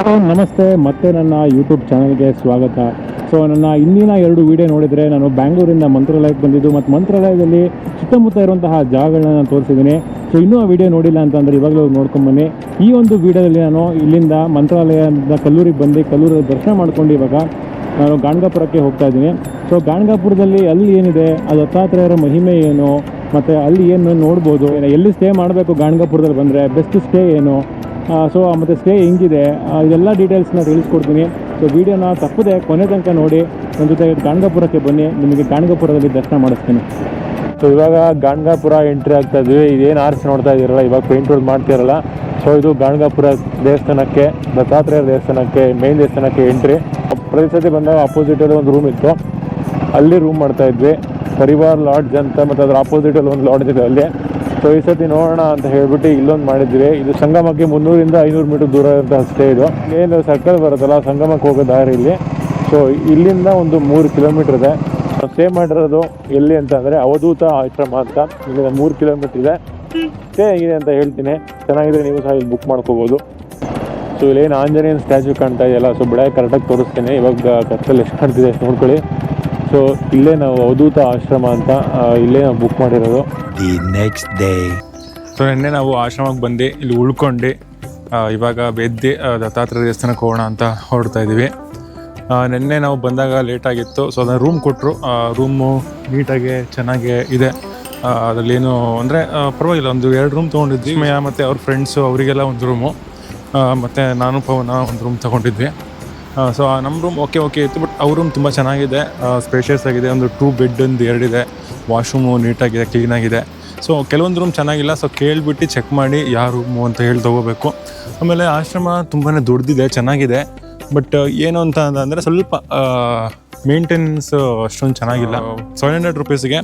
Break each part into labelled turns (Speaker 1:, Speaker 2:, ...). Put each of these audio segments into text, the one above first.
Speaker 1: ನಮಸ್ತೆ, ಮತ್ತೆ ನನ್ನ ಯೂಟ್ಯೂಬ್ ಚಾನಲ್ಗೆ ಸ್ವಾಗತ. ಸೊ ನನ್ನ ಇಂದಿನ 2 ವಿಡಿಯೋ ನೋಡಿದರೆ ನಾನು ಬ್ಯಾಂಗ್ಳೂರಿಂದ ಮಂತ್ರಾಲಯಕ್ಕೆ ಬಂದಿದ್ದು ಮತ್ತು ಮಂತ್ರಾಲಯದಲ್ಲಿ ಸುತ್ತಮುತ್ತ ಇರುವಂತಹ ಜಾಗಗಳನ್ನ ನಾನು ತೋರಿಸಿದ್ದೀನಿ. ಸೊ ಇನ್ನೂ ಆ ವಿಡಿಯೋ ನೋಡಿಲ್ಲ ಅಂತಂದರೆ ಇವಾಗಲೂ ನೋಡ್ಕೊಂಬನ್ನಿ. ಈ ಒಂದು ವಿಡಿಯೋದಲ್ಲಿ ನಾನು ಇಲ್ಲಿಂದ ಮಂತ್ರಾಲಯದ ಕಲ್ಲೂರಿಗೆ ಬಂದು ಕಲ್ಲೂರಲ್ಲಿ ದರ್ಶನ ಮಾಡ್ಕೊಂಡು ಇವಾಗ ನಾನು ಗಾಣಗಾಪುರಕ್ಕೆ ಹೋಗ್ತಾ ಇದ್ದೀನಿ. ಸೊ ಗಾಣಗಾಪುರದಲ್ಲಿ ಅಲ್ಲಿ ಏನಿದೆ, ಅದು ದತ್ತಾತ್ರೇಯರ ಮಹಿಮೆ ಏನು, ಮತ್ತು ಅಲ್ಲಿ ಏನು ನೋಡ್ಬೋದು, ಎಲ್ಲಿ ಸ್ಟೇ ಮಾಡಬೇಕು, ಗಾಣಗಾಪುರದಲ್ಲಿ ಬಂದರೆ ಬೆಸ್ಟ್ ಸ್ಟೇ ಏನು, ಸೊ ಮತ್ತು ಸ್ಟೇ ಹೆಂಗಿದೆ, ಇದೆಲ್ಲ ಡೀಟೇಲ್ಸ್ನ ತಿಳಿಸ್ಕೊಡ್ತೀನಿ. ಸೊ ವೀಡಿಯೋನ ತಪ್ಪದೆ ಕೊನೆ ತನಕ ನೋಡಿ. ನನ್ನ ಜೊತೆ ಗಾಣಗಾಪುರಕ್ಕೆ ಬನ್ನಿ, ನಿಮಗೆ ಗಾಣಗಾಪುರದಲ್ಲಿ ದರ್ಶನ ಮಾಡಿಸ್ತೀನಿ. ಸೊ ಇವಾಗ ಗಾಣಗಾಪುರ ಎಂಟ್ರಿ ಆಗ್ತಾ ಇದ್ವಿ. ಇದೇನು ಆರ್ಚ್ ನೋಡ್ತಾ ಇದ್ದೀರಲ್ಲ, ಇವಾಗ ಪೇಂಟ್ ವರ್ಕ್ ಮಾಡ್ತಿರಲ್ಲ, ಸೊ ಇದು ಗಾಣಗಾಪುರ ದೇವಸ್ಥಾನಕ್ಕೆ, ದತ್ತಾತ್ರೇಯ ದೇವಸ್ಥಾನಕ್ಕೆ, ಮೇನ್ ದೇವಸ್ಥಾನಕ್ಕೆ ಎಂಟ್ರಿ. ಪ್ರತಿ ಸತಿ ಬಂದಾಗ ಅಪೋಸಿಟಲ್ಲಿ ಒಂದು ರೂಮ್ ಇತ್ತು, ಅಲ್ಲಿ ರೂಮ್ ಮಾಡ್ತಾ ಇದ್ವಿ. ಪರಿವಾರ್ ಲಾಡ್ಜ್ ಅಂತ, ಮತ್ತು ಅದ್ರ ಆಪೋಸಿಟಲ್ಲಿ ಒಂದು ಲಾಡ್ಜ್ ಇದೆ ಅಲ್ಲಿ. ಸೊ ಈ ಸತಿ ನೋಡೋಣ ಅಂತ ಹೇಳ್ಬಿಟ್ಟು ಇಲ್ಲೊಂದು ಮಾಡಿದ್ವಿ. ಇದು ಸಂಗಮಕ್ಕೆ 300 - 500 ಮೀಟರ್ ದೂರ ಇರುವಂತಹ ಸ್ಟೇ. ಇದು ಏನು ಸರ್ಕಲ್ ಬರುತ್ತಲ್ಲ, ಸಂಗಮಕ್ಕೆ ಹೋಗೋ ದಾರಿ ಇಲ್ಲಿ. ಸೊ ಇಲ್ಲಿಂದ ಒಂದು 3 ಕಿಲೋಮೀಟರ್ ಇದೆ. ಸ್ಟೇ ಮಾಡಿರೋದು ಎಲ್ಲಿ ಅಂತ ಅಂದರೆ ಅವಧೂತ ಆಶ್ರಮ ಅಂತ, ಇಲ್ಲಿಂದ 3 ಕಿಲೋಮೀಟರ್ ಇದೆ. ಸ್ಟೇ ಹೇಗಿದೆ ಅಂತ ಹೇಳ್ತೀನಿ, ಚೆನ್ನಾಗಿದ್ರೆ ನೀವು ಸಹ ಇಲ್ಲಿ ಬುಕ್ ಮಾಡ್ಕೋಬೋದು. ಸೊ ಇಲ್ಲೇನು ಆಂಜನೇಯನ ಸ್ಟ್ಯಾಚ್ಯೂ ಕಾಣ್ತಾ ಇದೆಯಲ್ಲ, ಸೊ ಬೆಳೆ ಕರೆಕ್ಟಾಗಿ ತೋರಿಸ್ತೀನಿ. ಇವಾಗ ಕತ್ತಲ್ಲಿ ಎಷ್ಟು ಕಾಣ್ತಿದೆ ಅಷ್ಟು ನೋಡ್ಕೊಳ್ಳಿ. ಸೊ ಇಲ್ಲೇ ನಾವು ಅವಧೂತ ಆಶ್ರಮ ಅಂತ, ಇಲ್ಲೇ ನಾವು ಬುಕ್ ಮಾಡಿರೋದು.
Speaker 2: The next day.
Speaker 3: ಸೊ ನಿನ್ನೆ ನಾವು ಆಶ್ರಮಕ್ಕೆ ಬಂದು ಇಲ್ಲಿ ಉಳ್ಕೊಂಡು ಇವಾಗ ಬೆದ್ದಿ ದತ್ತಾತ್ರೇಯ ದೇವಸ್ಥಾನಕ್ಕೆ ಹೋಗೋಣ ಅಂತ ಹೊರಡ್ತಾ ಇದ್ದೀವಿ. ನಿನ್ನೆ ನಾವು ಬಂದಾಗ ಲೇಟಾಗಿತ್ತು, ಸೊ ಅದನ್ನು ರೂಮ್ ಕೊಟ್ಟರು. ರೂಮು ನೀಟಾಗಿ ಚೆನ್ನಾಗಿ ಇದೆ. ಅದರಲ್ಲೇನು ಅಂದರೆ ಪರವಾಗಿಲ್ಲ, ಒಂದು 2 ರೂಮ್ ತೊಗೊಂಡಿದ್ವಿ. ಮಯ ಮತ್ತು ಅವ್ರ ಫ್ರೆಂಡ್ಸು ಅವರಿಗೆಲ್ಲ ಒಂದು ರೂಮು, ಮತ್ತು ನಾನು ಪವನ ಒಂದು ರೂಮ್ ತೊಗೊಂಡಿದ್ವಿ. ಸೊ ನಮ್ಮ ರೂಮ್ ಓಕೆ ಇತ್ತು, ಬಟ್ ಅವ್ರ ರೂಮ್ ತುಂಬ ಚೆನ್ನಾಗಿದೆ, ಸ್ಪೇಷಿಯಸ್ ಆಗಿದೆ. ಒಂದು 2 ಬೆಡ್ ಒಂದು 2 ಇದೆ, ವಾಶ್ರೂಮು ನೀಟಾಗಿದೆ, ಕ್ಲೀನಾಗಿದೆ. ಸೊ ಕೆಲವೊಂದು ರೂಮ್ ಚೆನ್ನಾಗಿಲ್ಲ, ಸೊ ಕೇಳಿಬಿಟ್ಟು ಚೆಕ್ ಮಾಡಿ ಯಾವ ರೂಮು ಅಂತ ಹೇಳಿ ತೊಗೋಬೇಕು. ಆಮೇಲೆ ಆಶ್ರಮ ತುಂಬಾ ದೊಡ್ಡದಿದೆ, ಚೆನ್ನಾಗಿದೆ. ಬಟ್ ಏನು ಅಂತ ಅಂದರೆ ಸ್ವಲ್ಪ ಮೇಂಟೆನೆನ್ಸ್ ಅಷ್ಟೊಂದು ಚೆನ್ನಾಗಿಲ್ಲ. 700 ರೂಪೀಸ್ಗೆ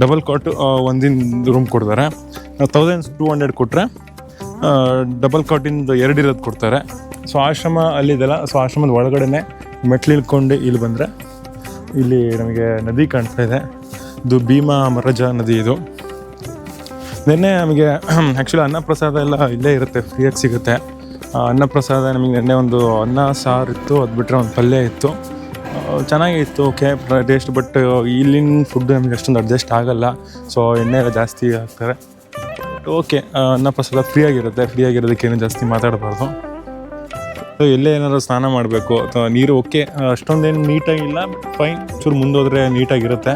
Speaker 3: ಡಬಲ್ ಕಾಟ್ ಒಂದಿನ ರೂಮ್ ಕೊಡ್ತಾರೆ. 1200 ಕೊಟ್ಟರೆ ಡಬಲ್ ಕಾಟಿಂದು 2 ಇರೋದು ಕೊಡ್ತಾರೆ. ಸೊ ಆಶ್ರಮ ಅಲ್ಲಿದೆಲ್ಲ, ಸೊ ಆಶ್ರಮದ ಒಳಗಡೆ ಮೆಟ್ಲು ಇಳ್ಕೊಂಡು ಇಲ್ಲಿ ಬಂದರೆ ಇಲ್ಲಿ ನಮಗೆ ನದಿ ಕಾಣ್ತಾ ಇದೆ. ಇದು ಭೀಮಾ ಅಮರಜ ನದಿ. ಇದು ನಿನ್ನೆ ನಮಗೆ ಆ್ಯಕ್ಚುಲಿ ಅನ್ನಪ್ರಸಾದ ಎಲ್ಲ ಇಲ್ಲೇ ಇರುತ್ತೆ, ಫ್ರೀಯಾಗಿ ಸಿಗುತ್ತೆ. ಅನ್ನಪ್ರಸಾದ ನಮಗೆ ನಿನ್ನೆ ಒಂದು ಅನ್ನ ಸಾರು ಇತ್ತು, ಅದು ಬಿಟ್ಟರೆ ಒಂದು ಪಲ್ಯ ಇತ್ತು, ಚೆನ್ನಾಗಿತ್ತು, ಓಕೆ ಟೇಸ್ಟ್. ಬಟ್ ಇಲ್ಲಿನ ಫುಡ್ ನಮಗೆ ಅಷ್ಟೊಂದು ಅಡ್ಜಸ್ಟ್ ಆಗೋಲ್ಲ, ಸೊ ಎಣ್ಣೆ ಎಲ್ಲ ಜಾಸ್ತಿ ಹಾಕ್ತಾರೆ. ಓಕೆ, ಅನ್ನಪ್ರಸಾದ ಫ್ರೀಯಾಗಿರೋದಕ್ಕೆ ಏನು ಜಾಸ್ತಿ ಮಾತಾಡಬಾರ್ದು. ಸೊ ಎಲ್ಲೇ ಏನಾದರೂ ಸ್ನಾನ ಮಾಡಬೇಕು ಅಥವಾ ನೀರು ಓಕೆ ಅಷ್ಟೊಂದೇನು ನೀಟಾಗಿಲ್ಲ, ಬಟ್ ಫೈನ್, ಚೂರು ಮುಂದೋದ್ರೆ ನೀಟಾಗಿರುತ್ತೆ.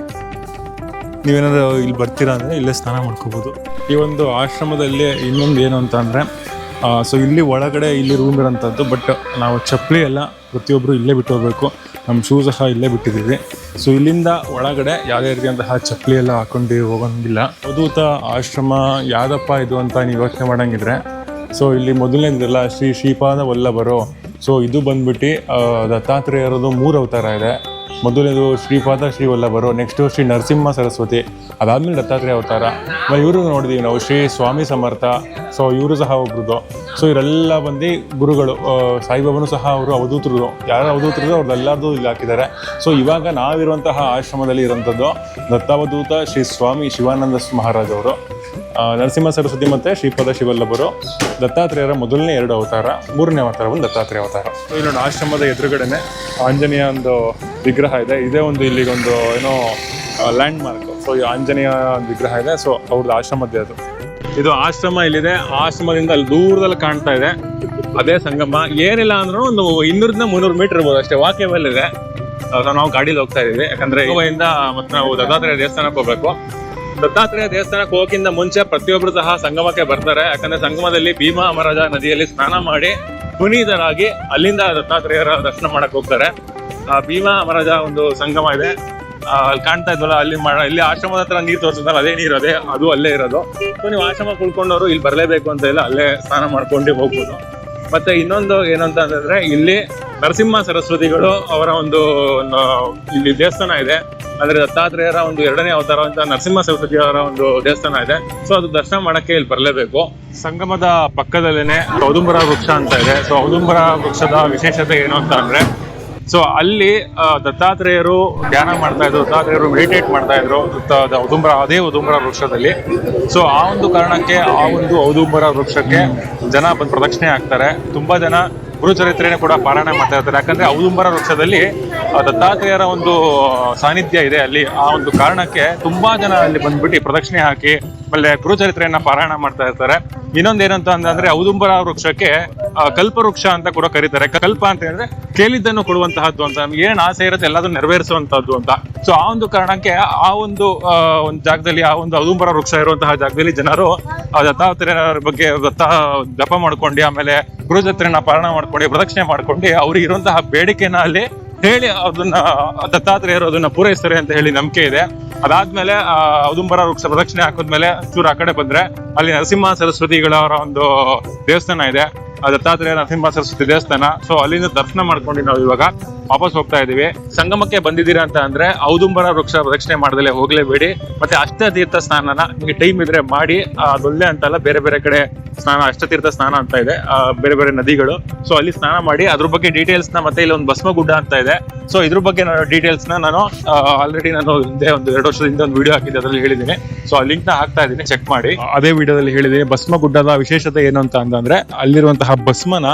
Speaker 3: ನೀವೇನಾದರೂ ಇಲ್ಲಿ ಬರ್ತೀರಾ ಅಂದರೆ ಇಲ್ಲೇ ಸ್ನಾನ ಮಾಡ್ಕೋಬೋದು. ಈ ಒಂದು ಆಶ್ರಮದಲ್ಲಿ ಇನ್ನೊಂದು ಏನು ಅಂತ ಅಂದರೆ, ಸೊ ಇಲ್ಲಿ ಒಳಗಡೆ ಇಲ್ಲಿ ರೂಮ್ ಇರೋಂಥದ್ದು, ಬಟ್ ನಾವು ಚಪ್ಪಲಿ ಎಲ್ಲ ಪ್ರತಿಯೊಬ್ಬರು ಇಲ್ಲೇ ಬಿಟ್ಟು ಹೋಗಬೇಕು. ನಮ್ಮ ಶೂ ಸಹ ಇಲ್ಲೇ ಬಿಟ್ಟಿದ್ದೀವಿ. ಸೊ ಇಲ್ಲಿಂದ ಒಳಗಡೆ ಯಾವುದೇ ರೀತಿಯಂತಹ ಚಪ್ಪಲಿ ಎಲ್ಲ ಹಾಕೊಂಡು ಹೋಗೋಂಗಿಲ್ಲ. ಅವಧೂತ ಆಶ್ರಮ ಯಾವುದಪ್ಪ ಇದು ಅಂತ ನೀವು ಯೋಚನೆ ಮಾಡೋಂಗಿದ್ರೆ, ಸೊ ಇಲ್ಲಿ ಮೊದಲನೇದಿಲ್ಲ ಶ್ರೀಪಾದ ವಲ್ಲಭರು. ಸೊ ಇದು ಬಂದ್ಬಿಟ್ಟು ದತ್ತಾತ್ರೇಯರದು 3 ಅವತಾರ ಇದೆ. ಮೊದಲನೇದು ಶ್ರೀಪಾದ ಶ್ರೀ ವಲ್ಲಭರು, ನೆಕ್ಸ್ಟು ಶ್ರೀ ನರಸಿಂಹ ಸರಸ್ವತಿ, ಅದಾದಮೇಲೆ ದತ್ತಾತ್ರೇಯ ಅವತಾರ. ಇವರು ನೋಡಿದ್ದೀವಿ ನಾವು, ಶ್ರೀ ಸ್ವಾಮಿ ಸಮರ್ಥ. ಸೊ ಇವರು ಸಹ ಒಬ್ರದ್ದು. ಸೊ ಇವರೆಲ್ಲ ಬಂದು ಗುರುಗಳು. ಸಾಯಿಬಾಬಾನು ಸಹ ಅವರು ಅವಧೂತರು, ಯಾರು ಅವಧೂತರು ಅವ್ರದ್ದೆಲ್ಲರದು ಇಲ್ಲಿ ಹಾಕಿದ್ದಾರೆ. ಸೊ ಇವಾಗ ನಾವಿರುವಂತಹ ಆಶ್ರಮದಲ್ಲಿ ಇರೋಂಥದ್ದು ದತ್ತಾವಧೂತ ಶ್ರೀ ಸ್ವಾಮಿ ಶಿವಾನಂದ ಮಹಾರಾಜ್ ಅವರು, ನರಸಿಂಹ ಸರಸ್ವತಿ ಮತ್ತು ಶ್ರೀಪಾದ ಶಿವಲ್ಲಭರು, ದತ್ತಾತ್ರೇಯರ ಮೊದಲನೇ 2 ಅವತಾರ, 3ನೇ ಅವತಾರ ಒಂದು ದತ್ತಾತ್ರೇಯ ಅವತಾರ. ಸೊ ಇಲ್ಲೊಂದು ಆಶ್ರಮದ ಎದುರುಗಡೆನೆ ಆಂಜನೇಯ ಒಂದು ವಿಗ್ರಹ ಇದೆ. ಇದೇ ಒಂದು ಇಲ್ಲಿಗೊಂದು ಏನೋ ಲ್ಯಾಂಡ್ ಮಾರ್ಕ್. ಸೊ ಈ ಆಂಜನೇಯ ಒಂದು ವಿಗ್ರಹ ಇದೆ, ಸೊ ಅವ್ರದ್ದು ಆಶ್ರಮದ್ದೇ ಅದು. ಇದು ಆಶ್ರಮ ಇಲ್ಲಿದೆ. ಆಶ್ರಮದಿಂದ ಅಲ್ಲಿ ದೂರದಲ್ಲಿ ಕಾಣ್ತಾ ಇದೆ, ಅದೇ ಸಂಗಮ. ಏನಿಲ್ಲ ಅಂದ್ರೂ ಒಂದು 200 - 300 ಮೀಟರ್ ಇರ್ಬೋದು ಅಷ್ಟೇ, ವಾಕೇಬಲ್ ಇದೆ. ನಾವು ಗಾಡೀಲಿ ಹೋಗ್ತಾ ಇದೀವಿ, ಯಾಕಂದ್ರೆ ಗೋವಾದಿಂದ ಮತ್ತೆ ನಾವು ದತ್ತಾತ್ರೇಯ ದೇವಸ್ಥಾನಕ್ಕೆ ಹೋಗ್ಬೇಕು. ದತ್ತಾತ್ರೇಯ ದೇವಸ್ಥಾನಕ್ಕೆ ಹೋಗೋಕ್ಕಿಂತ ಮುಂಚೆ ಪ್ರತಿಯೊಬ್ಬರು ಸಹ ಸಂಗಮಕ್ಕೆ ಬರ್ತಾರೆ, ಯಾಕಂದ್ರೆ ಸಂಗಮದಲ್ಲಿ ಭೀಮಾ ಅಮರಜ ನದಿಯಲ್ಲಿ ಸ್ನಾನ ಮಾಡಿ ಪುನೀತರಾಗಿ ಅಲ್ಲಿಂದ ದತ್ತಾತ್ರೇಯರ ದರ್ಶನ ಮಾಡಕ್ ಹೋಗ್ತಾರೆ. ಭೀಮಾ ಅಮರಜ ಒಂದು ಸಂಗಮ ಇದೆ, ಅಲ್ಲಿ ಕಾಣ್ತಾ ಇದ್ವಲ್ಲ, ಇಲ್ಲಿ ಆಶ್ರಮದ ಹತ್ರ ನೀರು ತೋರಿಸಿದ್ರಲ್ಲ, ಅದೇ ನೀರು ಅದು ಅಲ್ಲೇ ಇರೋದು. ಸೊ ನೀವು ಆಶ್ರಮ ಕುಳ್ಕೊಂಡವರು ಇಲ್ಲಿ ಬರಲೇಬೇಕು ಅಂತ ಇಲ್ಲ, ಅಲ್ಲೇ ಸ್ನಾನ ಮಾಡ್ಕೊಂಡು ಹೋಗ್ಬೋದು. ಮತ್ತೆ ಇನ್ನೊಂದು ಏನಂತ ಅಂತಂದ್ರೆ, ಇಲ್ಲಿ ನರಸಿಂಹ ಸರಸ್ವತಿಗಳು ಅವರ ಒಂದು ಇಲ್ಲಿ ದೇವಸ್ಥಾನ ಇದೆ. ಅಂದ್ರೆ ದತ್ತಾತ್ರೇಯರ ಒಂದು 2ನೇ ಅವತಾರ ಅಂತ ನರಸಿಂಹ ಸರಸ್ವತಿ ಅವರ ಒಂದು ದೇವಸ್ಥಾನ ಇದೆ. ಸೊ ಅದು ದರ್ಶನ ಮಾಡಕ್ಕೆ ಇಲ್ಲಿ ಬರಲೇಬೇಕು. ಸಂಗಮದ ಪಕ್ಕದಲ್ಲೇನೆ ಔದುಂಬರ ವೃಕ್ಷ ಅಂತ ಇದೆ. ಸೊ ಔದುಂಬರ ವೃಕ್ಷದ ವಿಶೇಷತೆ ಏನು ಅಂತ ಅಂದ್ರೆ, ಸೊ ಅಲ್ಲಿ ದತ್ತಾತ್ರೇಯರು ಧ್ಯಾನ ಮಾಡ್ತಾ ಇದ್ರು, ದತ್ತಾತ್ರೇಯರು ಮೆಡಿಟೇಟ್ ಮಾಡ್ತಾ ಇದ್ರು ಅದೇ ಔದುಂಬರ ವೃಕ್ಷದಲ್ಲಿ. ಸೊ ಆ ಒಂದು ಕಾರಣಕ್ಕೆ ಆ ಒಂದು ಔದುಂಬರ ವೃಕ್ಷಕ್ಕೆ ಜನ ಬಂದು ಪ್ರದಕ್ಷಿಣೆ ಆಗ್ತಾರೆ. ತುಂಬಾ ಜನ ಗುರುಚರಿತ್ರೆಯನ್ನು ಕೂಡ ಪಾರಾಯಣ ಮಾಡ್ತಾ ಇರ್ತಾರೆ. ಯಾಕಂದ್ರೆ ಔದುಂಬರ ವೃಕ್ಷದಲ್ಲಿ ದತ್ತಾತ್ರೇಯರ ಒಂದು ಸಾನ್ನಿಧ್ಯ ಇದೆ ಅಲ್ಲಿ. ಆ ಒಂದು ಕಾರಣಕ್ಕೆ ತುಂಬಾ ಜನ ಅಲ್ಲಿ ಬಂದ್ಬಿಟ್ಟು ಪ್ರದಕ್ಷಿಣೆ ಹಾಕಿ ಆಮೇಲೆ ಗುರುಚರಿತ್ರೆಯನ್ನ ಪಾರಾಯಣ ಮಾಡ್ತಾ ಇರ್ತಾರೆ. ಇನ್ನೊಂದೇನಂತ ಅಂದ್ರೆ ಔದುಂಬರ ವೃಕ್ಷಕ್ಕೆ ಕಲ್ಪ ವೃಕ್ಷ ಅಂತ ಕೂಡ ಕರೀತಾರೆ. ಕಲ್ಪ ಅಂತ ಹೇಳಿದ್ರೆ ಕೇಳಿದ್ದನ್ನು ಕೊಡುವಂತಹದ್ದು ಅಂತ, ನಮ್ಗೆ ಏನ್ ಆಸೆ ಇರುತ್ತೆ ಎಲ್ಲದನ್ನು ನೆರವೇರಿಸುವಂತಹದ್ದು ಅಂತ. ಸೊ ಆ ಒಂದು ಕಾರಣಕ್ಕೆ ಆ ಒಂದು ಜಾಗದಲ್ಲಿ, ಆ ಒಂದು ಔದುಂಬರ ವೃಕ್ಷ ಇರುವಂತಹ ಜಾಗದಲ್ಲಿ ಜನರು ದತ್ತಾತ್ರೇಯರ ಬಗ್ಗೆ ಜಪ ಮಾಡ್ಕೊಂಡು ಆಮೇಲೆ ಗುರುಚರಿತ್ರೆಯನ್ನ ಪಾರಾಯಣ ಮಾಡ್ಕೊಂಡು ಪ್ರದಕ್ಷಿಣೆ ಮಾಡ್ಕೊಂಡು ಅವ್ರಿಗೆ ಇರುವಂತಹ ಬೇಡಿಕೆನ ಅಲ್ಲಿ ಹೇಳಿ ಅದನ್ನ ದತ್ತಾತ್ರೇಯರು ಅದನ್ನ ಪೂರೈಸ್ತಾರೆ ಅಂತ ಹೇಳಿ ನಂಬಿಕೆ ಇದೆ. ಅದಾದ್ಮೇಲೆ ಔದುಂಬರ ವೃಕ್ಷ ಪ್ರದಕ್ಷಿಣೆ ಹಾಕಿದ್ಮೇಲೆ ಚೂರು ಆ ಕಡೆ ಬಂದ್ರೆ ಅಲ್ಲಿ ನರಸಿಂಹ ಸರಸ್ವತಿಗಳವರ ಒಂದು ದೇವಸ್ಥಾನ ಇದೆ, ದತ್ತಾತ್ರೇಯ ನರಸಿಂಹ ಸರಸ್ವತಿ ದೇವಸ್ಥಾನ. ಸೊ ಅಲ್ಲಿಂದ ದರ್ಶನ ಮಾಡ್ಕೊಂಡು ನಾವು ಇವಾಗ ವಾಪಸ್ ಹೋಗ್ತಾ ಇದೀವಿ. ಸಂಗಮಕ್ಕೆ ಬಂದಿದ್ದೀರಾ ಅಂತ ಅಂದ್ರೆ ಔದುಂಬರ ವೃಕ್ಷ ಪ್ರದಕ್ಷಿಣೆ ಮಾಡದಲ್ಲೇ ಹೋಗ್ಲೇಬೇಡಿ. ಮತ್ತೆ ಅಷ್ಟತೀರ್ಥ ಸ್ನಾನನ ನಿಮಗೆ ಟೈಮ್ ಇದ್ರೆ ಮಾಡಿ. ಅದೊಳ್ಳೆ ಅಂತಲ್ಲ, ಬೇರೆ ಬೇರೆ ಕಡೆ ಸ್ನಾನ, ಅಷ್ಟತೀರ್ಥ ಸ್ನಾನ ಅಂತ ಇದೆ, ಬೇರೆ ಬೇರೆ ನದಿಗಳು. ಸೊ ಅಲ್ಲಿ ಸ್ನಾನ ಮಾಡಿ ಅದ್ರ ಬಗ್ಗೆ ಡೀಟೇಲ್ಸ್ ನ, ಮತ್ತೆ ಇಲ್ಲಿ ಒಂದು ಭಸ್ಮಗುಡ್ಡ ಅಂತ ಇದೆ. ಸೊ ಇದ್ರ ಬಗ್ಗೆ ಡೀಟೇಲ್ಸ್ ನಾನು ಆಲ್ರೆಡಿ ನಾನು ಹಿಂದೆ ಒಂದು 2 ವರ್ಷದಿಂದ ಒಂದು ವಿಡಿಯೋ ಹಾಕಿದ್ದೆ, ಅದರಲ್ಲಿ ಹೇಳಿದ್ದೀನಿ. ಸೊ ಆ ಲಿಂಕ್ ನ ಹಾಕ್ತಾ ಇದ್ದೀನಿ, ಚೆಕ್ ಮಾಡಿ. ಅದೇ ವಿಡಿಯೋದಲ್ಲಿ ಹೇಳಿದ್ದೀನಿ ಭಸ್ಮಗುಡ್ಡದ ವಿಶೇಷತೆ ಏನು ಅಂತ ಅಂದ್ರೆ ಅಲ್ಲಿರುವಂತಹ ಭಸ್ಮನ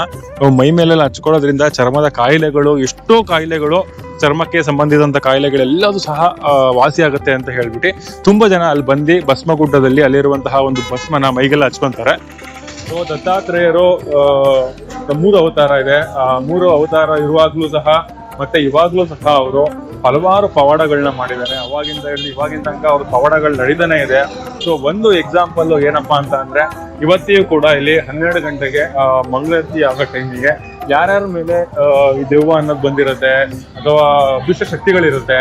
Speaker 3: ಮೈ ಮೇಲೆಲ್ಲ ಹಚ್ಕೊಳ್ಳೋದ್ರಿಂದ ಚರ್ಮದ ಕಾಯಿಲೆಗಳು, ಎಷ್ಟೋ ಕಾಯಿಲೆಗಳು, ಚರ್ಮಕ್ಕೆ ಸಂಬಂಧಿಸಿದಂತ ಕಾಯಿಲೆಗಳೆಲ್ಲದೂ ಸಹ ವಾಸಿ ಆಗುತ್ತೆ ಅಂತ ಹೇಳ್ಬಿಟ್ಟು ತುಂಬಾ ಜನ ಅಲ್ಲಿ ಬಂದು ಭಸ್ಮಗುಡ್ಡದಲ್ಲಿ ಅಲ್ಲಿರುವಂತಹ ಒಂದು ಭಸ್ಮನ ಮೈಗೆಲ್ಲ ಹಚ್ಕೊಂತಾರೆ. ಸೊ ದತ್ತಾತ್ರೇಯರು 3 ಅವತಾರ ಇದೆ. 3 ಅವತಾರ ಇರುವಾಗ್ಲೂ ಸಹ ಮತ್ತೆ ಇವಾಗ್ಲೂ ಸಹ ಅವರು ಹಲವಾರು ಪವಾಡಗಳನ್ನ ಮಾಡಿದ್ದಾರೆ. ಅವಾಗಿಂದ ಹಿಡಿದು ಇವಾಗಿನ ತನಕ ಅವ್ರ ಪವಾಡಗಳು ನಡೀತಾನೆ ಇದೆ. ಸೊ ಒಂದು ಎಕ್ಸಾಂಪಲ್ ಏನಪ್ಪಾ ಅಂತ ಅಂದ್ರೆ ಇವತ್ತಿಗೂ ಕೂಡ ಇಲ್ಲಿ 12 ಗಂಟೆಗೆ ಮಂಗಳಾರತಿ ಆಗೋ ಟೈಮಿಗೆ ಯಾರ್ಯಾರ ಮೇಲೆ ಈ ದೆವ್ವ ಅನ್ನೋದು ಬಂದಿರುತ್ತೆ ಅಥವಾ ದುಷ್ಟ ಶಕ್ತಿಗಳಿರುತ್ತೆ.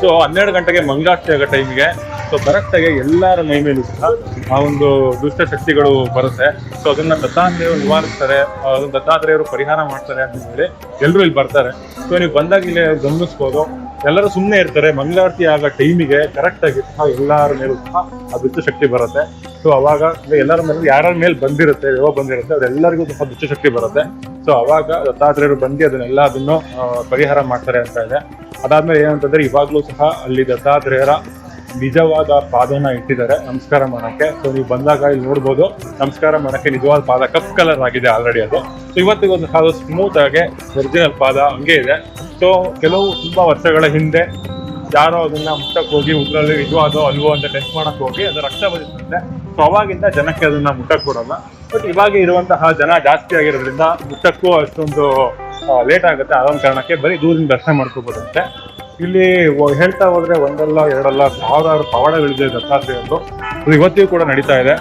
Speaker 3: ಸೊ 12 ಗಂಟೆಗೆ ಮಂಗಳಾರತಿ ಆಗೋ ಟೈಮಿಗೆ ಸೊ ಕರೆಕ್ಟ್ ಆಗಿ ಎಲ್ಲರ ಮೈ ಮೇಲೂ ಸಹ ಆ ಒಂದು ದುಷ್ಟ ಶಕ್ತಿಗಳು ಬರುತ್ತೆ. ಸೊ ಅದನ್ನ ದತ್ತಾತ್ರೇಯರು ನಿವಾರಿಸ್ತಾರೆ, ಅದನ್ನ ದತ್ತಾತ್ರೇಯರು ಪರಿಹಾರ ಮಾಡ್ತಾರೆ ಅಂತ ಹೇಳಿ ಎಲ್ಲರೂ ಇಲ್ಲಿ ಬರ್ತಾರೆ. ಸೊ ನೀವು ಬಂದಾಗ ಇಲ್ಲಿ ಗಮನಿಸ್ಬೋದು, ಎಲ್ಲರೂ ಸುಮ್ಮನೆ ಇರ್ತಾರೆ. ಮಂಗಳಾರತಿ ಆಗೋ ಟೈಮಿಗೆ ಕರೆಕ್ಟ್ ಆಗಿ ಸಹ ಎಲ್ಲರ ಮೇಲೂ ಸಹ ಆ ದುಷ್ಟ ಶಕ್ತಿ ಬರುತ್ತೆ. ಸೊ ಅವಾಗ ಎಲ್ಲರ ಮೇಲೆ ಯಾರ್ಯಾರ ಮೇಲೆ ಬಂದಿರುತ್ತೆ, ಯಾವ ಬಂದಿರುತ್ತೆ ಅವರೆಲ್ಲರಿಗೂ ಸಹ ದುಷ್ಟ ಶಕ್ತಿ ಬರುತ್ತೆ. ಸೊ ಅವಾಗ ದತ್ತಾತ್ರೇಯರು ಬಂದು ಅದನ್ನು ಪರಿಹಾರ ಮಾಡ್ತಾರೆ ಅಂತ ಇದೆ. ಅದಾದ್ಮೇಲೆ ಏನಂತಂದ್ರೆ ಇವಾಗ್ಲೂ ಸಹ ಅಲ್ಲಿ ದತ್ತಾತ್ರೇಯರ ನಿಜವಾದ ಪಾದನ ಇಟ್ಟಿದ್ದಾರೆ ನಮಸ್ಕಾರ ಮಾಡಕ್ಕೆ. ಸೊ ನೀವು ಬಂದಾಗ ಇಲ್ಲಿ ನೋಡ್ಬೋದು, ನಮಸ್ಕಾರ ಮಾಡಕ್ಕೆ ನಿಜವಾದ ಪಾದ ಕಪ್ ಕಲರ್ ಆಗಿದೆ ಆಲ್ರೆಡಿ ಅದು. ಸೊ ಇವತ್ತಿಗೂ ಸಹ ಅದು ಸ್ಮೂತ್ ಆಗಿ ಒರಿಜಿನಲ್ ಪಾದ ಹಂಗೆ ಇದೆ. ಸೊ ಕೆಲವು ತುಂಬಾ ವರ್ಷಗಳ ಹಿಂದೆ ಯಾರೋ ಅದನ್ನ ಮುಟ್ಟಕ್ಕೆ ಹೋಗಿ ಉದ್ರಲ್ಲಿ ನಿಜವಾದೋ ಅಲ್ವೋ ಅಂತ ಟೆಸ್ಟ್ ಮಾಡಕ್ ಹೋಗಿ ಅದು ರಕ್ತ ಬಂದಿರುತ್ತೆ. ಸೊ ಅವಾಗಿಂದ ಜನಕ್ಕೆ ಅದನ್ನ ಮುಟ್ಟಕ್ ಕೊಡಲ್ಲ. ಬಟ್ ಇವಾಗ ಇರುವಂತಹ ಜನ ಜಾಸ್ತಿ ಆಗಿರೋದ್ರಿಂದ ಮುಟ್ಟಕ್ಕೂ ಅಷ್ಟೊಂದು ಲೇಟ್ ಆಗುತ್ತೆ. ಅದೊಂದು ಕಾರಣಕ್ಕೆ ಬರೀ ದೂರದಿಂದ ದರ್ಶನ ಮಾಡ್ಕೋಬೋದಂತೆ. ಇಲ್ಲಿ ಹೇಳ್ತಾ ಹೋದ್ರೆ ಒಂದಲ್ಲ ಎರಡಲ್ಲ ಸಾವಿರಾರು ಪವಾಡಗಳಿದೆ ದತ್ತಾತ್ರೇಯರು. ಇವತ್ತಿಗೂ ಕೂಡ ನಡೀತಾ ಇದೆ.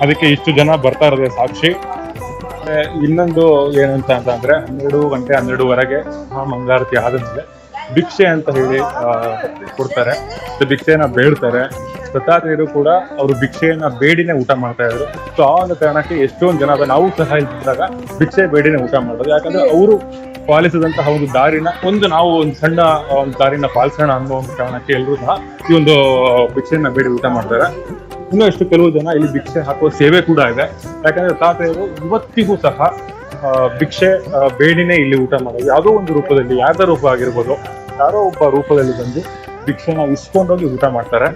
Speaker 3: ಅದಕ್ಕೆ ಇಷ್ಟು ಜನ ಬರ್ತಾ ಇರೋದೇ ಸಾಕ್ಷಿ. ಇನ್ನೊಂದು ಏನಂತ ಅಂದ್ರೆ 12 ಗಂಟೆ 12:30 ಮಂಗಳಾರತಿ ಆದ್ಮೇಲೆ ಭಿಕ್ಷೆ ಅಂತ ಹೇಳಿ ಕೊಡ್ತಾರೆ. ಭಿಕ್ಷೆನ ಬೇಡ್ತಾರೆ. ದತ್ತಾತ್ರೇಯರು ಕೂಡ ಅವರು ಭಿಕ್ಷೆಯನ್ನ ಬೇಡಿನೇ ಊಟ ಮಾಡ್ತಾ ಇದ್ರು. ಸೊ ಆ ಒಂದು ಕಾರಣಕ್ಕೆ ಎಷ್ಟೊಂದು ಜನ ನಾವು ಸಹ ಇದ್ದಾಗ ಭಿಕ್ಷೆ ಬೇಡಿನೇ ಊಟ ಮಾಡೋದು. ಯಾಕಂದ್ರೆ ಅವರು ಪಾಲಿಸಿದಂತಹ ಒಂದು ದಾರಿನ ನಾವು ಒಂದು ಸಣ್ಣ ಒಂದು ದಾರಿನ ಪಾಲಿಸೋಣ ಅನ್ನೋ ಒಂದು ಕಾರಣಕ್ಕೆ ಎಲ್ಲರೂ ಸಹ ಈ ಒಂದು ಭಿಕ್ಷೆಯನ್ನ ಬೇಡಿ ಊಟ ಮಾಡ್ತಾರೆ. ಇನ್ನೂ ಎಷ್ಟು ಕೆಲವು ಜನ ಇಲ್ಲಿ ಭಿಕ್ಷೆ ಹಾಕುವ ಸೇವೆ ಕೂಡ ಇದೆ. ಯಾಕಂದ್ರೆ ದತ್ತಾತ್ರೇಯರು ಇವತ್ತಿಗೂ ಸಹ ಭಿಕ್ಷೆ ಬೇಡಿನೇ ಇಲ್ಲಿ ಊಟ ಮಾಡೋದು. ಯಾವುದೋ ಒಂದು ರೂಪದಲ್ಲಿ, ಯಾರ್ದ ರೂಪ ಆಗಿರ್ಬೋದು, ಯಾರೋ ಒಬ್ಬ ರೂಪದಲ್ಲಿ ಬಂದು ಭಿಕ್ಷೆನ ಇಸ್ಕೊಂಡೋಗಿ ಊಟ ಮಾಡ್ತಾರೆ.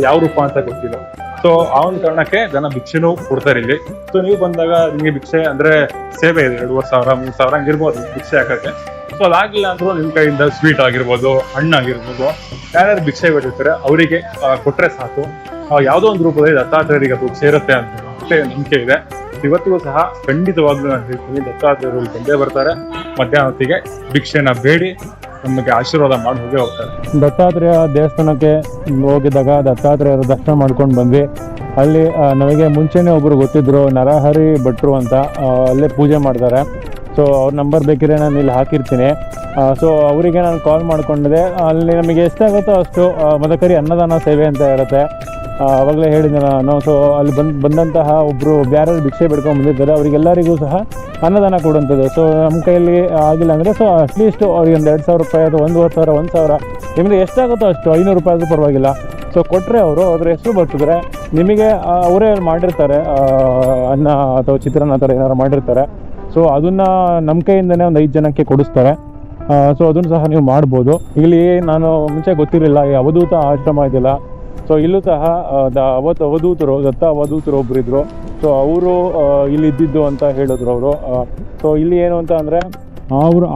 Speaker 3: ಯಾವ ರೂಪ ಅಂತ ಗೊತ್ತಿಲ್ಲ. ಸೊ ಆ ಒಂದು ಕಾರಣಕ್ಕೆ ಜನ ಭಿಕ್ಷೆನೂ ಕೊಡ್ತಾರೆ ಇಲ್ಲಿ. ಸೊ ನೀವು ಬಂದಾಗ ನಿಮಗೆ ಭಿಕ್ಷೆ ಅಂದ್ರೆ ಸೇವೆ ಇದೆ, 2,500 3,000 ಹಂಗಿರ್ಬೋದು ಭಿಕ್ಷೆ ಹಾಕಕ್ಕೆ. ಸೊ ಅದಾಗಿಲ್ಲ ಅಂದ್ರೂ ನಿಮ್ಮ ಕೈಯಿಂದ ಸ್ವೀಟ್ ಆಗಿರ್ಬೋದು, ಹಣ್ಣಾಗಿರ್ಬೋದು, ಯಾರ್ಯಾರು ಭಿಕ್ಷೆ ಬೇಡಿರ್ತಾರೆ ಅವರಿಗೆ ಕೊಟ್ರೆ ಸಾಕು. ಯಾವುದೋ ಒಂದು ರೂಪದಲ್ಲಿ ದತ್ತಾತ್ರೇಯರಿಗೆ ಅದು ಸೇರುತ್ತೆ ಅಂತ ನಂಬಿಕೆ ಇದೆ. ಇವತ್ತಿಗೂ ಸಹ ಖಂಡಿತವಾಗ್ಲೂ ನಾನು ಹೇಳ್ತೀನಿ, ದತ್ತಾತ್ರೇಯರು ಬಂದೇ ಬರ್ತಾರೆ. ಮಧ್ಯಾಹ್ನ ಹೊತ್ತಿಗೆ ಭಿಕ್ಷೆನ ಬೇಡಿ ನಮಗೆ ಆಶೀರ್ವಾದ ಮಾಡಿ ಹೋಗಿ ಹೋಗ್ತಾರೆ. ದತ್ತಾತ್ರೇಯ ದೇವಸ್ಥಾನಕ್ಕೆ ಹೋಗಿದ್ದಾಗ ದತ್ತಾತ್ರೇಯರ ದರ್ಶನ ಮಾಡ್ಕೊಂಡು ಬಂದ್ವಿ. ಅಲ್ಲಿ ನನಗೆ ಮುಂಚೆನೇ ಒಬ್ರು ಗೊತ್ತಿದ್ರು, ನರಹರಿ ಭಟ್ರು ಅಂತ, ಅಲ್ಲೇ ಪೂಜೆ ಮಾಡ್ತಾರೆ. ಸೊ ಅವ್ರ ನಂಬರ್ ಬೇಕಿದ್ರೆ ನಾನು ಇಲ್ಲಿ ಹಾಕಿರ್ತೀನಿ. ಸೊ ಅವರಿಗೆ ನಾನು ಕಾಲ್ ಮಾಡ್ಕೊಂಡಿದ್ದೆ. ಅಲ್ಲಿ ನಮಗೆ ಎಷ್ಟಾಗುತ್ತೋ ಅಷ್ಟು ಮದಕರಿ ಅನ್ನದಾನ ಸೇವೆ ಅಂತ ಇರುತ್ತೆ. ಆವಾಗಲೇ ಹೇಳಿದ್ದೆ ನಾನು. ಸೊ ಅಲ್ಲಿ ಬಂದಂತಹ ಒಬ್ಬರು ಯಾರ್ಯಾರು ಭಿಕ್ಷೆ ಬೇಡ್ಕೊಂಡು ಬಂದಿದ್ದಾರೆ ಅವರಿಗೆಲ್ಲರಿಗೂ ಸಹ ಅನ್ನದಾನ ಕೊಡುವಂಥದ್ದು. ಸೊ ನಮ್ಮ ಕೈಯಲ್ಲಿ ಆಗಿಲ್ಲ ಅಂದರೆ ಸೊ ಅಟ್ಲೀಸ್ಟ್ ಅವ್ರಿಗೆ ಒಂದು 2,000 ರೂಪಾಯಿ ಅಥವಾ 1,500 1,000 ನಿಮಗೆ ಎಷ್ಟಾಗುತ್ತೋ ಅಷ್ಟು 500 ರೂಪಾಯಿ ಆದರೂ ಪರವಾಗಿಲ್ಲ. ಸೊ ಕೊಟ್ಟರೆ ಅವರು ಅದ್ರ ಹೆಸರು ಬರ್ತಿದ್ರೆ ನಿಮಗೆ ಅವರೇ ಮಾಡಿರ್ತಾರೆ, ಅನ್ನ ಅಥವಾ ಚಿತ್ರಾನ್ನ ಥರ ಏನಾರು ಮಾಡಿರ್ತಾರೆ. ಸೊ ಅದನ್ನು ನಮ್ಮ ಕೈಯಿಂದನೇ ಒಂದು 5 ಜನಕ್ಕೆ ಕೊಡಿಸ್ತಾರೆ. ಸೊ ಅದನ್ನು ಸಹ ನೀವು ಮಾಡ್ಬೋದು. ಇಲ್ಲಿ ನಾನು ಮುಂಚೆ ಗೊತ್ತಿರಲಿಲ್ಲ ಈ ಅವಧೂತ ಆಶ್ರಮ ಇದೆಯಲ್ಲ. ಸೊ ಇಲ್ಲೂ ಸಹ ದತ್ತ ಅವಧೂತರು ಒಬ್ಬರಿದ್ರು. ಸೊ ಅವರು ಇಲ್ಲಿ ಇದ್ದಿದ್ದು ಅಂತ ಹೇಳಿದ್ರು ಅವರು.
Speaker 1: ಸೊ ಇಲ್ಲಿ ಏನು ಅಂತ ಅಂದರೆ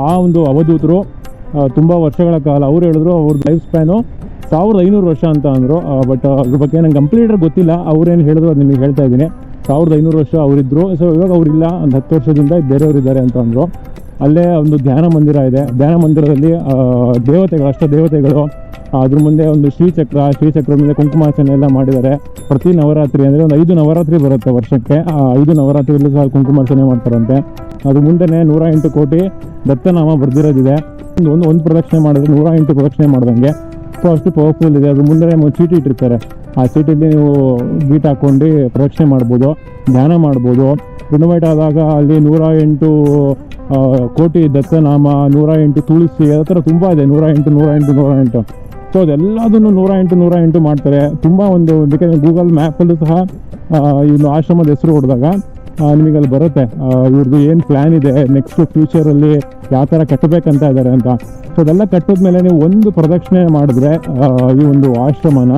Speaker 1: ಆ ಒಂದು ಅವಧೂತರು ತುಂಬ ವರ್ಷಗಳ ಕಾಲ ಅವ್ರು ಹೇಳಿದ್ರು ಅವ್ರದ್ದು ಲೈಫ್ ಸ್ಪ್ಯಾನು 1500 ವರ್ಷ ಅಂತ ಅಂದರು. ಬಟ್ ಅದ್ರ ಬಗ್ಗೆ ನಂಗೆ ಕಂಪ್ಲೀಟಾಗಿ ಗೊತ್ತಿಲ್ಲ. ಅವ್ರೇನು ಹೇಳಿದ್ರು ಅದು ನಿಮಗೆ ಹೇಳ್ತಾ ಇದ್ದೀನಿ. 1500 ವರ್ಷ ಅವರಿದ್ದರು. ಸೊ ಇವಾಗ ಅವರಿಲ್ಲ, ಒಂದು 10 ವರ್ಷದಿಂದ ಬೇರೆಯವರಿದ್ದಾರೆ ಅಂತ ಅಂದರು. ಅಲ್ಲೇ ಒಂದು ಧ್ಯಾನ ಮಂದಿರ ಇದೆ. ಧ್ಯಾನ ಮಂದಿರದಲ್ಲಿ ದೇವತೆಗಳು, ಅಷ್ಟ ದೇವತೆಗಳು, ಅದ್ರ ಮುಂದೆ ಒಂದು ಶ್ರೀಚಕ್ರ ಮುಂದೆ ಕುಂಕುಮಾರ್ಚನೆ ಎಲ್ಲ ಮಾಡಿದ್ದಾರೆ. ಪ್ರತಿ ನವರಾತ್ರಿ ಅಂದರೆ ಒಂದು 5 ನವರಾತ್ರಿ ಬರುತ್ತೆ ವರ್ಷಕ್ಕೆ. 5 ನವರಾತ್ರಿಯಲ್ಲೂ ಸಹ ಕುಂಕುಮಾರ್ಚನೆ ಮಾಡ್ತಾರಂತೆ. ಅದ್ರ ಮುಂದೆನೇ 108 ಕೋಟಿ ದತ್ತನಾಮ ಬರ್ದಿರೋದಿದೆ. ಒಂದು ಪ್ರದಕ್ಷಿಣೆ ಮಾಡಿದ್ರೆ 108 ಪ್ರದಕ್ಷಿಣೆ ಮಾಡ್ದಂಗೆ. ಸೊ ಅಷ್ಟು ಪವರ್ಫುಲ್ ಇದೆ. ಅದ್ರ ಮುಂದೆ ಚೀಟಿ ಇಟ್ಟಿರ್ತಾರೆ. ಆ ಚೀಟಿಲಿ ನೀವು ಬೀಟ್ ಹಾಕ್ಕೊಂಡು ಪ್ರದಕ್ಷಿಣೆ ಮಾಡ್ಬೋದು, ಧ್ಯಾನ ಮಾಡ್ಬೋದು. ರಿನೋವೇಟ್ ಆದಾಗ ಅಲ್ಲಿ 108 ಕೋಟಿ ದತ್ತನಾಮ, 108 ತುಳಸಿ, ಆ ಥರ ತುಂಬ ಇದೆ. 108. ಸೊ ಅದೆಲ್ಲದನ್ನು 108 ಮಾಡ್ತಾರೆ. ತುಂಬ ಒಂದು ಬೇಕಾದ್ರೆ ಗೂಗಲ್ ಮ್ಯಾಪಲ್ಲೂ ಸಹ ಇನ್ನು ಆಶ್ರಮದ ಹೆಸರು ಹೊಡೆದಾಗ ನಿಮಗಲ್ಲಿ ಬರುತ್ತೆ ಇವ್ರದ್ದು ಏನು ಪ್ಲ್ಯಾನ್ ಇದೆ, ನೆಕ್ಸ್ಟ್ ಫ್ಯೂಚರಲ್ಲಿ ಯಾವ ಥರ ಕಟ್ಟಬೇಕಂತ ಇದ್ದಾರೆ ಅಂತ. ಸೊ ಅದೆಲ್ಲ ಕಟ್ಟಿದ್ಮೇಲೆ ನೀವು ಒಂದು ಪ್ರದಕ್ಷಿಣೆ ಮಾಡಿದ್ರೆ ಈ ಒಂದು ಆಶ್ರಮನ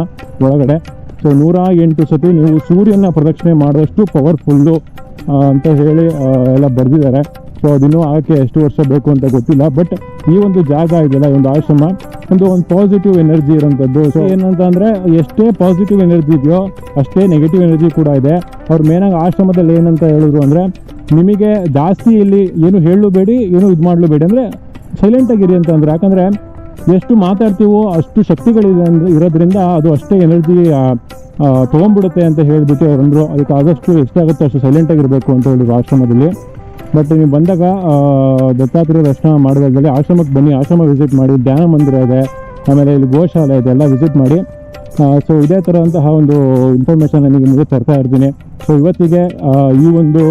Speaker 1: ಒಳಗಡೆ ಸೊ 108 ಸತಿ ನೀವು ಸೂರ್ಯನ ಪ್ರದಕ್ಷಿಣೆ ಮಾಡಿದಷ್ಟು ಪವರ್ಫುಲ್ಲು ಅಂತ ಹೇಳಿ ಎಲ್ಲ ಬರೆದಿದ್ದಾರೆ. ಸೊ ಅದಿನ್ನೂ ಆಗಕ್ಕೆ ಎಷ್ಟು ವರ್ಷ ಬೇಕು ಅಂತ ಗೊತ್ತಿಲ್ಲ. ಬಟ್ ಈ ಒಂದು ಜಾಗ ಇದೆಯಲ್ಲ, ಈ ಒಂದು ಆಶ್ರಮ ಒಂದು ಪಾಸಿಟಿವ್ ಎನರ್ಜಿ ಇರೋಂಥದ್ದು. ಸೊ ಏನಂತ ಅಂದರೆ ಎಷ್ಟೇ ಪಾಸಿಟಿವ್ ಎನರ್ಜಿ ಇದೆಯೋ ಅಷ್ಟೇ ನೆಗೆಟಿವ್ ಎನರ್ಜಿ ಕೂಡ ಇದೆ. ಅವ್ರು ಮೇನಾಗಿ ಆಶ್ರಮದಲ್ಲಿ ಏನಂತ ಹೇಳಿದ್ರು ಅಂದರೆ ನಿಮಗೆ ಜಾಸ್ತಿ ಇಲ್ಲಿ ಏನು ಹೇಳಬೇಡಿ, ಏನು ಇದು ಮಾಡಲೂಬೇಡಿ, ಅಂದರೆ ಸೈಲೆಂಟಾಗಿರಿ ಅಂತ ಅಂದ್ರೆ. ಯಾಕಂದರೆ ಎಷ್ಟು ಮಾತಾಡ್ತೀವೋ ಅಷ್ಟು ಶಕ್ತಿಗಳಿದೆ ಇರೋದ್ರಿಂದ ಅದು ಅಷ್ಟೇ ಎನರ್ಜಿ ತೊಗೊಂಡ್ಬಿಡುತ್ತೆ ಅಂತ ಹೇಳಿಬಿಟ್ಟು ಅವರಂದರು. ಅದಕ್ಕೆ ಆದಷ್ಟು ಎಷ್ಟಾಗುತ್ತೋ ಅಷ್ಟು ಸೈಲೆಂಟಾಗಿರಬೇಕು ಅಂತ ಹೇಳಿದ್ರು ಆಶ್ರಮದಲ್ಲಿ. ಬಟ್ ನೀವು ಬಂದಾಗ ದತ್ತಾತ್ರೇಯ ದರ್ಶನ ಮಾಡಿದಲ್ಲಿ ಆಶ್ರಮಕ್ಕೆ ಬನ್ನಿ, ಆಶ್ರಮ ವಿಸಿಟ್ ಮಾಡಿ. ಧ್ಯಾನ ಮಂದಿರ ಇದೆ, ಆಮೇಲೆ ಇಲ್ಲಿ ಗೋಶಾಲೆ ಇದೆ, ಎಲ್ಲ ವಿಸಿಟ್ ಮಾಡಿ. ಸೊ ಇದೇ ಥರದಂತಹ ಒಂದು ಇನ್ಫಾರ್ಮೇಷನ್ ನನಗೆ ನಿಮಗೆ ತರ್ತಾ ಇರ್ತೀನಿ. ಸೊ ಇವತ್ತಿಗೆ ಈ ಒಂದು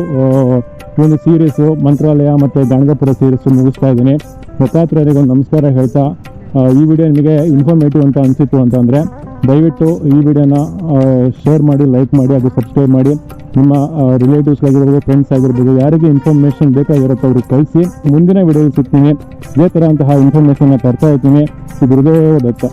Speaker 1: ಸೀರೀಸು ಮಂತ್ರಾಲಯ ಮತ್ತು ಗಾಣಗಾಪುರ ಸೀರೀಸು ಮುಗಿಸ್ತಾ ಇದ್ದೀನಿ. ದತ್ತಾತ್ರೇಯರಿಗೆ ಒಂದು ನಮಸ್ಕಾರ ಹೇಳ್ತಾ ಈ ವಿಡಿಯೋ ನಿಮಗೆ ಇನ್ಫಾರ್ಮೇಟಿವ್ ಅಂತ ಅನಿಸಿತ್ತು ಅಂತಂದರೆ ದಯವಿಟ್ಟು ಈ ವಿಡಿಯೋನ ಶೇರ್ ಮಾಡಿ, ಲೈಕ್ ಮಾಡಿ, ಅದು ಸಬ್ಸ್ಕ್ರೈಬ್ ಮಾಡಿ. ನಿಮ್ಮ ರಿಲೇಟಿವ್ಸ್ ಆಗಿರ್ಬೋದು, ಫ್ರೆಂಡ್ಸ್ ಆಗಿರ್ಬೋದು, ಯಾರಿಗೆ ಇನ್ಫಾರ್ಮೇಷನ್ ಬೇಕಾಗಿರುತ್ತೋ ಅವ್ರಿಗೆ ಕಳಿಸಿ. ಮುಂದಿನ ವಿಡಿಯೋ ಸಿಗ್ತೀನಿ. ಇದೇ ಥರ ಅಂತಹ ಇನ್ಫಾರ್ಮೇಷನ್ನ ತರ್ತಾ ಇರ್ತೀನಿ. ಇದು ಗುರುದೇವ ದತ್ತ.